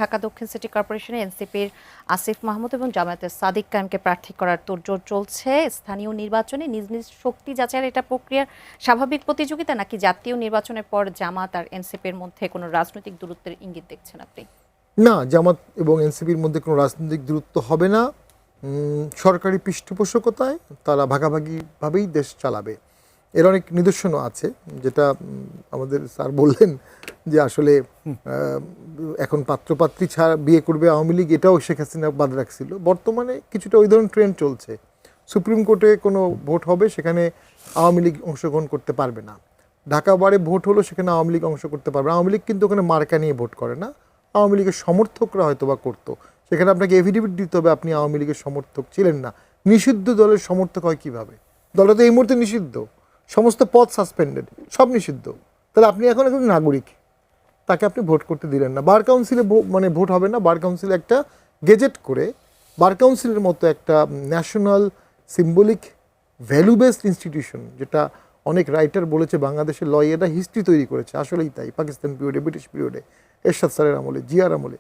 ঢাকা দক্ষিণ সিটি কর্পোরেশনে এনসিপির আসিফ মাহমুদ এবং জামায়াতের সাদিক কায়েমকে প্রার্থী করার তোড়জোড় চলছে। স্থানীয় নির্বাচনে নিজ নিজ শক্তি যাচাইয়ের এটা প্রক্রিয়ার স্বাভাবিক প্রতিযোগিতা, নাকি জাতীয় নির্বাচনের পর জামাত আর এনসিপির মধ্যে কোনো রাজনৈতিক দূরত্বের ইঙ্গিত দেখছেন আপনি? না, জামাত এবং এনসিপির মধ্যে কোনো রাজনৈতিক দূরত্ব হবে না। সরকারি পৃষ্ঠপোষকতায় তারা ভাগাভাগিভাবেই দেশ চালাবে। এর অনেক নিদর্শনও আছে, যেটা আমাদের স্যার বললেন যে আসলে এখন পাত্রপাত্রী ছাড়া বিয়ে করবে আওয়ামী লীগ, এটাও শেখ হাসিনা বাদ রাখছিল। বর্তমানে কিছুটা ওই ধরনের ট্রেন্ড চলছে। সুপ্রিম কোর্টে কোনো ভোট হবে, সেখানে আওয়ামী লীগ অংশগ্রহণ করতে পারবে না। ঢাকা বারে ভোট হলো, সেখানে আওয়ামী লীগ অংশ করতে পারবে না। আওয়ামী লীগ কিন্তু ওখানে মার্কা নিয়ে ভোট করে না, আওয়ামী লীগের সমর্থকরা হয়তো বা করতো। সেখানে আপনাকে এফিডেভিট দিতে হবে আপনি আওয়ামী লীগের সমর্থক ছিলেন না। নিষিদ্ধ দলের সমর্থক হয় কীভাবে? দলটা তো এই মুহূর্তে নিষিদ্ধ, সমস্ত পদ সাসপেন্ডেড, সব নিষিদ্ধ। তাহলে আপনি এখন একজন নাগরিক, তাকে আপনি ভোট করতে দিলেন না। বার কাউন্সিলে মানে ভোট হবে না। বার কাউন্সিলে একটা গেজেট করে, বার কাউন্সিলের মতো একটা national symbolic value based institution, যেটা অনেক রাইটার বলেছে বাংলাদেশের লয়েরা হিস্ট্রি তৈরি করেছে, আসলেই তাই। পাকিস্তান পিরিয়ডে, ব্রিটিশ পিরিয়ডে, এরশাদ স্যারের আমলে, জিয়ার আমলে।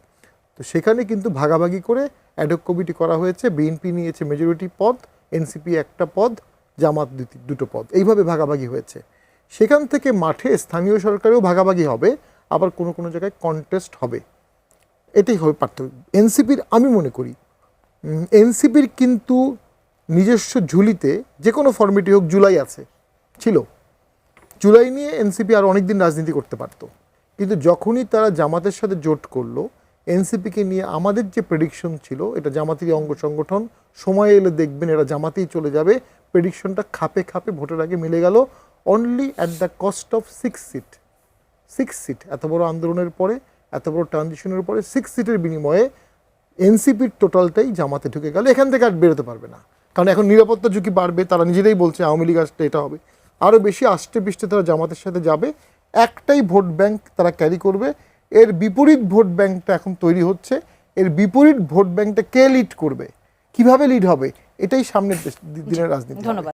তো সেখানে কিন্তু ভাগাভাগি করে অ্যাডহক কমিটি করা হয়েছে। বিএনপি নিয়েছে মেজরিটি পদ, এনসিপি একটা পদ, জামাত দুটো পদ, এইভাবে ভাগাভাগি হয়েছে। সেখান থেকে মাঠে স্থানীয় সরকারেও ভাগাভাগি হবে, আবার কোনো কোনো জায়গায় কন্টেস্ট হবে। এটাই হবে পার্থক্য। এনসিপির আমি মনে করি এনসিপির কিন্তু নিজস্ব ঝুলিতে যে কোনো ফর্মেটই হোক, জুলাই আছে, ছিল। জুলাই নিয়ে এনসিপি আর অনেক দিন রাজনীতি করতে পারত, কিন্তু যখনই তারা জামাতের সাথে জোট করলো, এনসিপিকে নিয়ে আমাদের যে প্রেডিকশন ছিল, এটা জামাতেরই অঙ্গ সংগঠন, সময় এলে দেখবেন এরা জামাতেই চলে যাবে, প্রেডিকশনটা খাপে খাপে ভোটের আগে মিলে গেল। Only at the cost of 6 seat. এত বড় আন্দোলনের পরে, এত বড় ট্রানজিশনের পরে 6 সিটের বিনিময়ে এনসিপির টোটালটাই জামাতে ঢুকে গেল। এখান থেকে আর বেরোতে পারবে না, কারণ এখন নিরাপত্তা ঝুঁকি বাড়বে। তারা নিজেরাই বলছে আওয়ামী লীগ আসলে এটা হবে, আরও বেশি আষ্টে পৃষ্ঠে তারা জামাতের সাথে যাবে। একটাই ভোট ব্যাংক তারা ক্যারি করবে। এর বিপরীত ভোট ব্যাংকটা এখন তৈরি হচ্ছে। এর বিপরীত ভোট ব্যাংকটা কে লিড করবে, কিভাবে লিড হবে, এটাই সামনের দিনের রাজনীতি। ধন্যবাদ।